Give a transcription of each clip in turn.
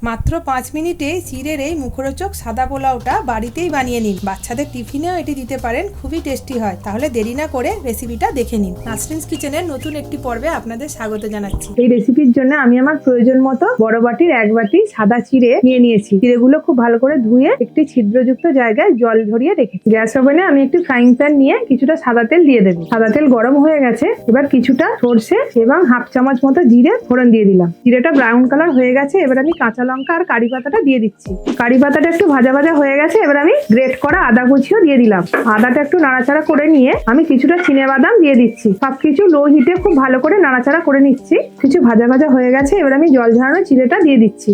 মাত্র 5 মিনিটে চিড়ের এই মুখরোচক সাদা পোলাওটা বাড়িতেই বানিয়ে নিন। বাচ্চাদের টিফিনেও এটি দিতে পারেন, খুবই টেস্টি হয়। তাহলে দেরি না করে রেসিপিটা দেখে নিন। নাসরিনস কিচেনের নতুন একটি পর্বে আপনাদের স্বাগত জানাচ্ছি। এই রেসিপির জন্য আমি আমার প্রয়োজন মতো বড় বাটির 1 বাটি সাদা চিড়ে নিয়ে নিয়েছি। চিড়েগুলো খুব ভালো করে ধুয়ে একটি ছিদ্রযুক্ত জায়গায় জল ঝরিয়ে রেখেছি। গ্যাস ওভেনে আমি একটি ফ্রাইং প্যান নিয়ে কিছুটা সাদা তেল দিয়ে দেবো। সাদা তেল গরম হয়ে গেছে, এবার কিছুটা সরষে এবং হাফ চামচ মতো জিরে ফোড়ন দিয়ে দিলাম। জিরেটা ব্রাউন কালার হয়ে গেছে, এবার আমি কাঁচা লঙ্কা আর কারি পাতাটা দিয়ে দিচ্ছি। কারি পাতাটা একটু ভাজা ভাজা হয়ে গেছে, এবার আমি গ্রেট করা আদা কুচিও দিয়ে দিলাম। আদাটা একটু নাড়াচাড়া করে নিয়ে আমি কিছুটা চিনেবাদাম দিয়ে দিচ্ছি। সবকিছু লো হিটে খুব ভালো করে নাড়াচাড়া করে নিচ্ছি। কিছু ভাজা ভাজা হয়ে গেছে, এবার আমি জল ঝরানো চিড়েটা দিয়ে দিচ্ছি।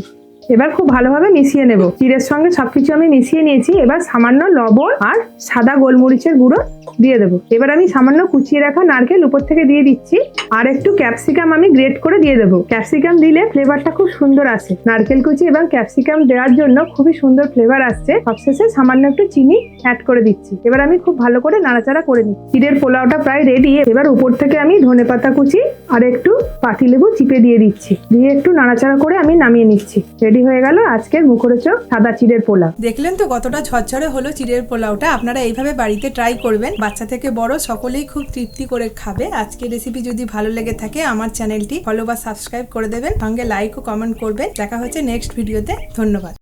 এবার খুব ভালোভাবে মিশিয়ে নেব। চিড়ের সঙ্গে সবকিছু আমি মিশিয়ে নিয়েছি। এবার সামান্য লবণ আর সাদা গোলমরিচের গুঁড়ো দিয়ে দেবো। এবার আমি সামান্য কুচিয়ে রাখা নারকেল উপর থেকে দিয়ে দিচ্ছি। আর একটু ক্যাপসিকাম আমি গ্রেট করে দিয়ে দেবো। ক্যাপসিকাম দিলে ফ্লেভারটা খুব সুন্দর আসে। নারকেল কুচি এবং ক্যাপসিকাম দেওয়ার জন্য খুবই সুন্দর ফ্লেভার আসছে। সবশেষে সামান্য একটু চিনি অ্যাড করে দিচ্ছি। এবার আমি খুব ভালো করে নাড়াচাড়া করে নিচ্ছি। চিড়ের পোলাওটা প্রায় রেডি। এবার উপর থেকে আমি ধনেপাতা কুচি আর একটু পাতিলেবু চিপে দিয়ে দিচ্ছি। দিয়ে একটু নাড়াচাড়া করে আমি নামিয়ে নিচ্ছি। রেডি হয়ে গেল আজকের মুখরোচক সাদা চিড়ের পোলাও। দেখলেন তো কতটা ঝরঝরে হলো চিড়ের পোলাওটা। আপনারা এইভাবে বাড়িতে ট্রাই করবেন, বাচ্চা থেকে বড় সকলেই খুব তৃপ্তি করে খাবে। আজকের রেসিপি যদি ভালো লেগে থাকে আমার চ্যানেলটি ফলো বা সাবস্ক্রাইব করে দেবেন, সঙ্গে লাইক ও কমেন্ট করবেন। দেখা হচ্ছে নেক্সট ভিডিওতে। ধন্যবাদ।